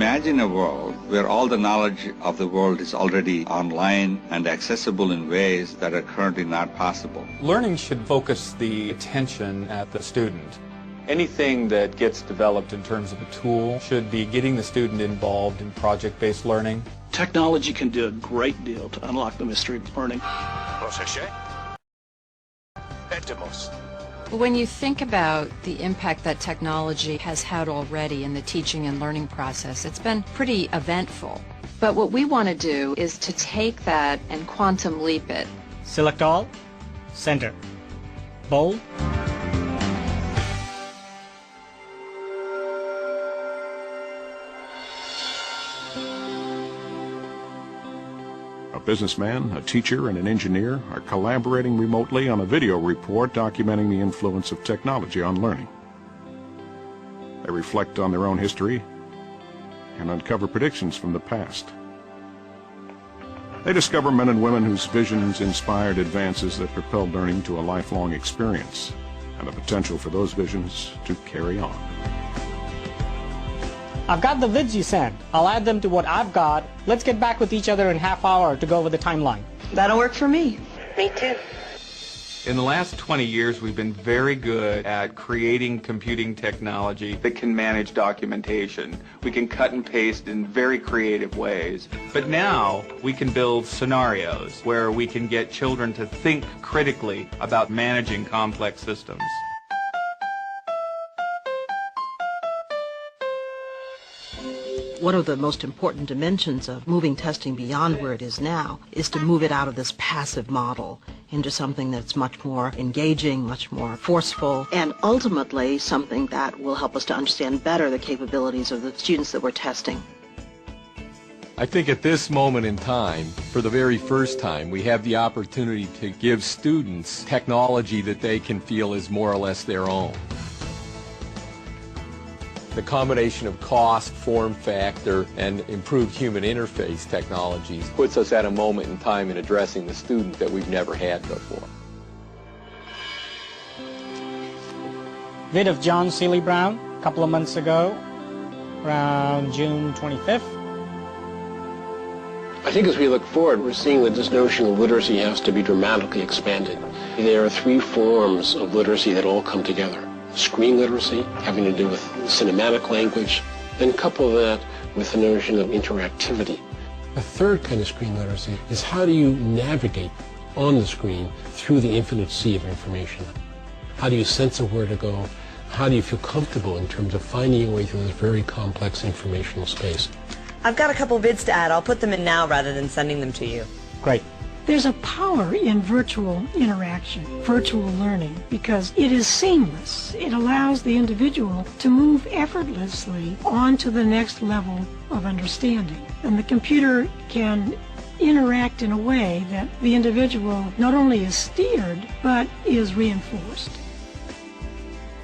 Imagine a world where all the knowledge of the world is already online and accessible in ways that are currently not possible. Learning should focus the attention at the student. Anything that gets developed in terms of a tool should be getting the student involved in project-based learning. Technology can do a great deal to unlock the mystery of learning. When you think about the impact that technology has had already in the teaching and learning process, it's been pretty eventful. But what we want to do is to take that and quantum leap it. Select all, center, bold. A businessman, a teacher, and an engineer are collaborating remotely on a video report documenting the influence of technology on learning. They reflect on their own history and uncover predictions from the past. They discover men and women whose visions inspired advances that propelled learning to a lifelong experience, and the potential for those visions to carry on. I've got the vids you sent. I'll add them to what I've got. Let's get back with each other in half hour to go over the timeline. That'll work for me. Me too. In the last 20 years, we've been very good at creating computing technology that can manage documentation. We can cut and paste in very creative ways. But now we can build scenarios where we can get children to think critically about managing complex systems. One of the most important dimensions of moving testing beyond where it is now is to move it out of this passive model into something that's much more engaging, much more forceful, and ultimately something that will help us to understand better the capabilities of the students that we're testing. I think at this moment in time, for the very first time, we have the opportunity to give students technology that they can feel is more or less their own. The combination of cost, form factor, and improved human interface technologies puts us at a moment in time in addressing the student that we've never had before. Vid of John Seeley Brown a couple of months ago, around June 25th. I think as we look forward, we're seeing that this notion of literacy has to be dramatically expanded. There are three forms of literacy that all come together. Screen literacy, having to do with cinematic language, then couple that with the notion of interactivity. A third kind of screen literacy is how do you navigate on the screen through the infinite sea of information? How do you sense of where to go? How do you feel comfortable in terms of finding your way through this very complex informational space? I've got a couple vids to add. I'll put them in now rather than sending them to you. Great. There's a power in virtual interaction, virtual learning, because it is seamless. It allows the individual to move effortlessly on to the next level of understanding. And the computer can interact in a way that the individual not only is steered, but is reinforced.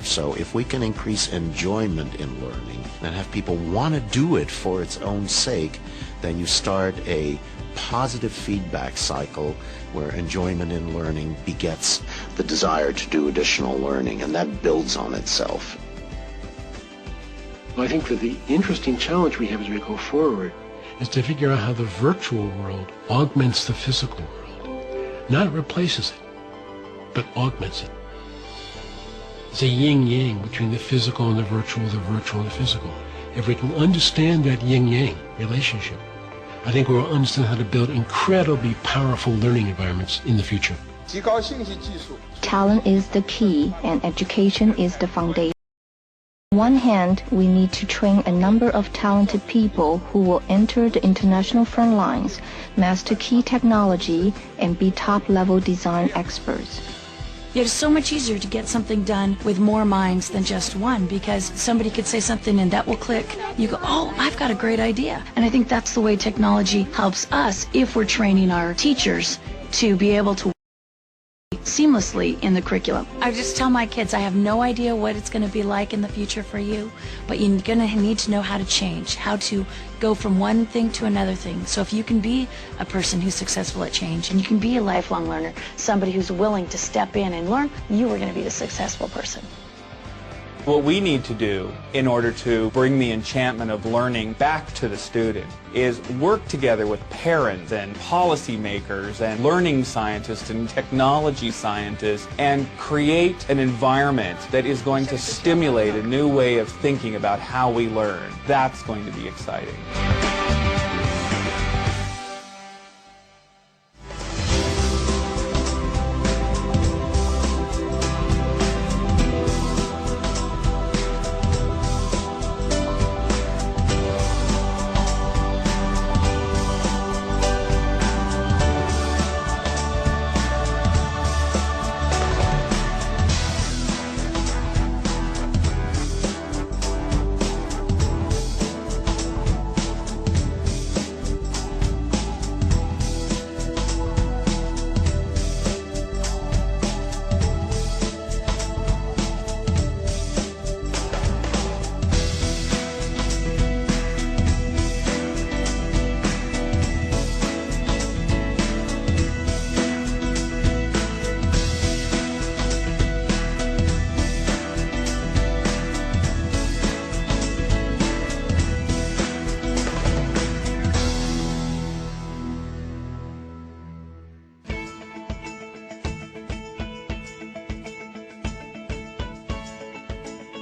So if we can increase enjoyment in learning and have people want to do it for its own sake, then you start a positive feedback cycle where enjoyment in learning begets the desire to do additional learning, and that builds on itself. Well, I think that the interesting challenge we have as we go forward is to figure out how the virtual world augments the physical world. Not replaces it, but augments it. It's a yin-yang between the physical and the virtual and the physical. If we can understand that yin-yang relationship, I think we'll understand how to build incredibly powerful learning environments in the future. Talent is the key and education is the foundation. On one hand, we need to train a number of talented people who will enter the international front lines, master key technology, and be top-level design experts. It's so much easier to get something done with more minds than just one, because somebody could say something and that will click. You go, oh, I've got a great idea. And I think that's the way technology helps us if we're training our teachers to be able to seamlessly in the curriculum. I just tell my kids, I have no idea what it's going to be like in the future for you, but you're going to need to know how to change, how to go from one thing to another thing. So if you can be a person who's successful at change, and you can be a lifelong learner, somebody who's willing to step in and learn, you are going to be the successful person. What we need to do in order to bring the enchantment of learning back to the student is work together with parents and policymakers and learning scientists and technology scientists and create an environment that is going to stimulate a new way of thinking about how we learn. That's going to be exciting.